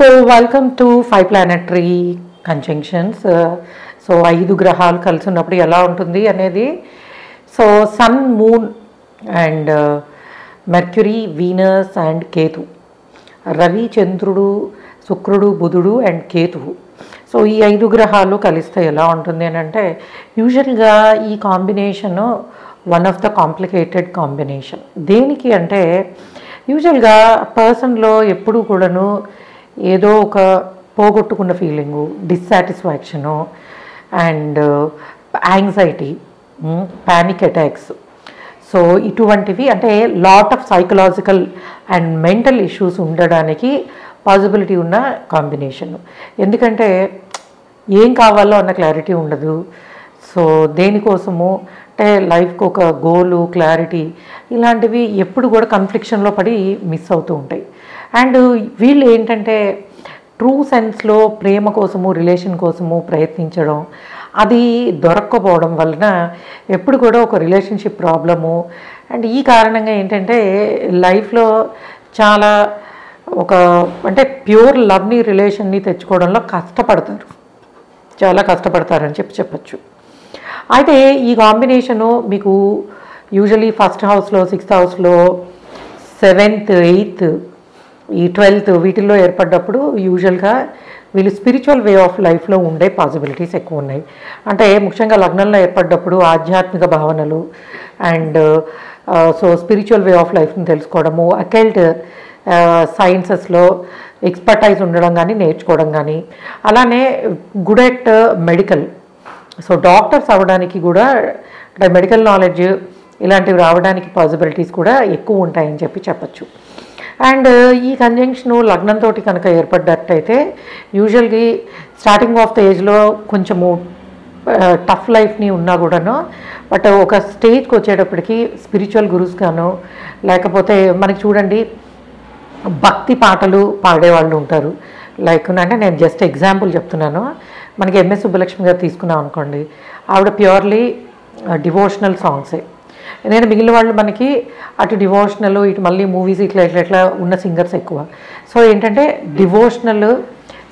So welcome to 5 planetary conjunctions. So 5 గ్రహాలు కలిసి ఉన్నప్పుడు ఎలా ఉంటుంది అనేది. So Sun, Moon and Mercury, Venus and Ketu, Ravi, చంద్రుడు, శుక్రుడు, బుధుడు అండ్ కేతువు. సో ఈ 5 గ్రహాలు కలిస్తే ఎలా ఉంటుంది అని అంటే, యూజువల్గా ఈ combination one of the complicated combination. దేనికి అంటే, యూజువల్గా పర్సన్లో ఎప్పుడూ కూడాను ఏదో ఒక పోగొట్టుకున్న feeling, dissatisfaction and anxiety, panic attacks, so ఇటువంటివి అంటే lot of psychological and mental issues ఉండడానికి పాసిబిలిటీ ఉన్న కాంబినేషన్. ఎందుకంటే ఏం కావాలో అన్న క్లారిటీ ఉండదు. సో దేనికోసము అంటే లైఫ్కి ఒక గోలు, క్లారిటీ ఇలాంటివి ఎప్పుడు కూడా కన్ఫ్లిక్షన్లో పడి మిస్ అవుతూ ఉంటాయి. అండ్ వీళ్ళు ఏంటంటే ట్రూ సెన్స్లో ప్రేమ కోసము, రిలేషన్ కోసము ప్రయత్నించడం, అది దొరక్కపోవడం వలన ఎప్పుడు కూడా ఒక రిలేషన్షిప్ ప్రాబ్లము. అండ్ ఈ కారణంగా ఏంటంటే లైఫ్లో చాలా ఒక అంటే ప్యూర్ లవ్ని, రిలేషన్ని తెచ్చుకోవడంలో కష్టపడతారు, చాలా కష్టపడతారని చెప్పచ్చు. అయితే ఈ కాంబినేషను మీకు యూజువలీ ఫస్ట్ హౌస్లో, 6th హౌస్లో, 7th, 8th, ఈ 12th వీటిల్లో ఏర్పడ్డప్పుడు యూజువల్గా వీళ్ళు స్పిరిచువల్ వే ఆఫ్ లైఫ్లో ఉండే పాసిబిలిటీస్ ఎక్కువ ఉన్నాయి. అంటే ముఖ్యంగా లగ్నంలో ఏర్పడ్డప్పుడు ఆధ్యాత్మిక భావనలు and so spiritual way of లైఫ్ని తెలుసుకోవడము, అకల్ట్ సైన్సెస్లో ఎక్స్పర్టైజ్ ఉండడం కానీ, నేర్చుకోవడం కానీ, అలానే good at medical, so doctors అవ్వడానికి కూడా అంటే మెడికల్ నాలెడ్జ్ ఇలాంటివి రావడానికి పాసిబిలిటీస్ కూడా ఎక్కువ ఉంటాయని చెప్పచ్చు. అండ్ ఈ కంజంక్షను లగ్నంతో కనుక ఏర్పడ్డట్టయితే యూజువల్గా స్టార్టింగ్ ఆఫ్ ద ఏజ్లో కొంచెము టఫ్ లైఫ్ని ఉన్నా కూడాను, బట్ ఒక స్టేజ్కి వచ్చేటప్పటికి స్పిరిచువల్ గురూస్ గాను, లేకపోతే మనకి చూడండి భక్తి పాటలు పాడేవాళ్ళు ఉంటారు. లైక్ అంటే నేను జస్ట్ ఎగ్జాంపుల్ చెప్తున్నాను. మనకి ఎంఎస్ సుబ్బలక్ష్మి గారు తీసుకున్నాం అనుకోండి, ఆవిడ ప్యూర్లీ డివోషనల్ సాంగ్సే. ఎందుకంటే మిగిలిన వాళ్ళు మనకి అటు డివోషనల్, ఇటు మళ్ళీ మూవీస్ ఇట్లా ఉన్న సింగర్స్ ఎక్కువ. సో ఏంటంటే devotional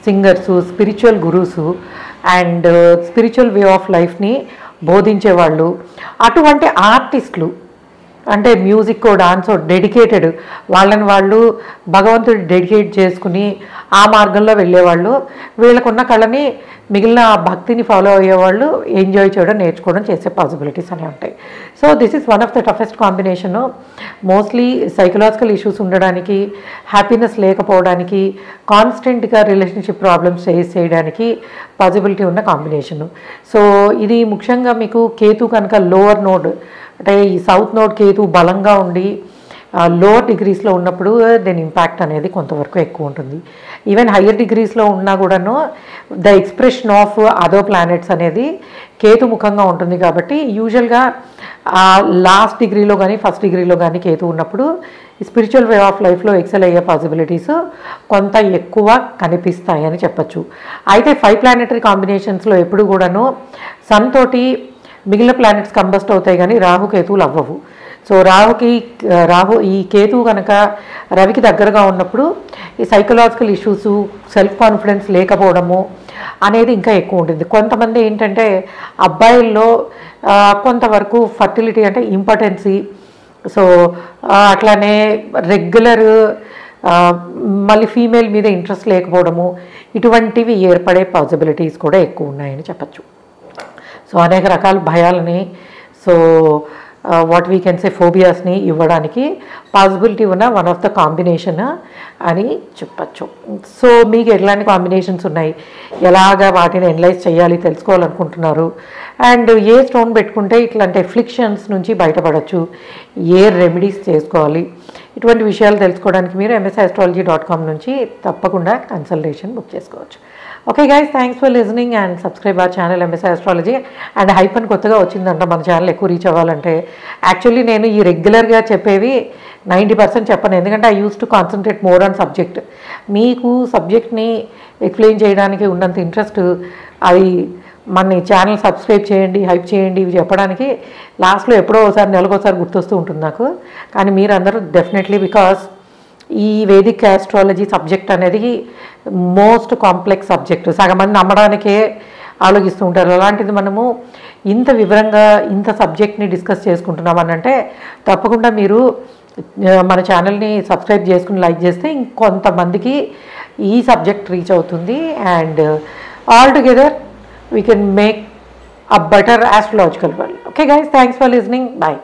singers, spiritual gurus and spiritual way of లైఫ్ని బోధించేవాళ్ళు, అటువంటి ఆర్టిస్టులు అంటే మ్యూజిక్, డాన్స్ డెడికేటెడ్, వాళ్ళని వాళ్ళు భగవంతుడు డెడికేట్ చేసుకుని ఆ మార్గంలో వెళ్ళేవాళ్ళు, వీళ్ళకున్న కళని మిగిలిన భక్తిని ఫాలో అయ్యేవాళ్ళు ఎంజాయ్ చేయడం, నేర్చుకోవడం, చేసే పాసిబిలిటీస్ అనేవి ఉంటాయి. So this is one of the toughest combination. Mostly psychological issues ఉండడానికి, హ్యాపీనెస్ లేకపోవడానికి, కాన్స్టెంట్గా రిలేషన్షిప్ ప్రాబ్లమ్స్ ఫేస్ చేయడానికి పాసిబిలిటీ ఉన్న కాంబినేషను. సో ఇది ముఖ్యంగా మీకు కేతు కనుక లోవర్ నోడ్ అంటే ఈ సౌత్ నోడ్ కేతు బలంగా ఉండి లోవర్ డిగ్రీస్లో ఉన్నప్పుడు దీని ఇంపాక్ట్ అనేది కొంతవరకు ఎక్కువ ఉంటుంది. ఈవెన్ హయ్యర్ డిగ్రీస్లో ఉన్నా కూడాను the expression of other planets అనేది కేతు ముఖంగా ఉంటుంది. కాబట్టి యూజువల్గా లాస్ట్ డిగ్రీలో కానీ, ఫస్ట్ డిగ్రీలో కానీ కేతు ఉన్నప్పుడు ఈ స్పిరిచువల్ వే ఆఫ్ లైఫ్లో ఎక్సెల్ అయ్యే పాసిబిలిటీస్ కొంత ఎక్కువ కనిపిస్తాయని చెప్పచ్చు. అయితే 5 ప్లానెటరీ కాంబినేషన్స్లో ఎప్పుడు కూడాను సన్ తోటి మిగిలిన ప్లానెట్స్ కంబస్ట్ అవుతాయి కానీ రాహు, కేతువులు అవ్వవు. సో రాహు ఈ కేతువు కనుక రవికి దగ్గరగా ఉన్నప్పుడు ఈ సైకలాజికల్ ఇష్యూస్, సెల్ఫ్ కాన్ఫిడెన్స్ లేకపోవడము అనేది ఇంకా ఎక్కువ ఉంటుంది. కొంతమంది ఏంటంటే అబ్బాయిల్లో కొంతవరకు ఫర్టిలిటీ అంటే ఇంపార్టెన్సీ, సో అట్లానే రెగ్యులర్ మళ్ళీ ఫీమేల్ మీద ఇంట్రెస్ట్ లేకపోవడము, ఇటువంటివి ఏర్పడే పాసిబిలిటీస్ కూడా ఎక్కువ ఉన్నాయని చెప్పచ్చు. సో అనేక రకాల భయాలని, so what we can say ఫోబియాస్ని ఇవ్వడానికి పాసిబిలిటీ ఉన్న వన్ ఆఫ్ ద కాంబినేషన్ అని చెప్పచ్చు. సో మీకు ఎట్లాంటి కాంబినేషన్స్ ఉన్నాయి, ఎలాగా వాటిని ఎనలైజ్ చేయాలి తెలుసుకోవాలనుకుంటున్నారు, అండ్ ఏ స్టోన్ పెట్టుకుంటే ఇట్లాంటి ఎఫ్లిక్షన్స్ నుంచి బయటపడవచ్చు, ఏ రెమెడీస్ చేసుకోవాలి, ఇటువంటి విషయాలు తెలుసుకోవడానికి మీరు msastrology.com నుంచి తప్పకుండా కన్సల్టేషన్ బుక్ చేసుకోవచ్చు. Okay guys, thanks for listening and subscribe our channel MSI astrology. And hype అని కొత్తగా వచ్చిందంట మన ఛానల్ ఎక్కువ రీచ్ అవ్వాలంటే. యాక్చువల్లీ నేను ఈ రెగ్యులర్గా చెప్పేవి 90% చెప్పను, ఎందుకంటే I use to concentrate more on subject. మీకు సబ్జెక్ట్ని ఎక్స్ప్లెయిన్ చేయడానికి ఉన్నంత ఇంట్రెస్ట్ అది మన ఛానల్ సబ్స్క్రైబ్ చేయండి, హైప్ చేయండి ఇవి చెప్పడానికి లాస్ట్లో ఎప్పుడో ఒకసారి నెలకోసారి గుర్తొస్తూ ఉంటుంది నాకు. కానీ మీరందరూ డెఫినెట్లీ బికాస్ ఈ వేదిక్ ఆస్ట్రాలజీ సబ్జెక్ట్ అనేది మోస్ట్ కాంప్లెక్స్ సబ్జెక్ట్, సగం మంది నమ్మడానికే ఆలోచిస్తూ ఉంటారు. అలాంటిది మనము ఇంత వివరంగా ఇంత సబ్జెక్ట్ని డిస్కస్ చేసుకుంటున్నామని అంటే తప్పకుండా మీరు మన ఛానల్ని సబ్స్క్రైబ్ చేసుకుని లైక్ చేస్తే ఇంకొంతమందికి ఈ సబ్జెక్ట్ రీచ్ అవుతుంది. And all together we can make a better astrological world. Okay guys, thanks for listening. Bye.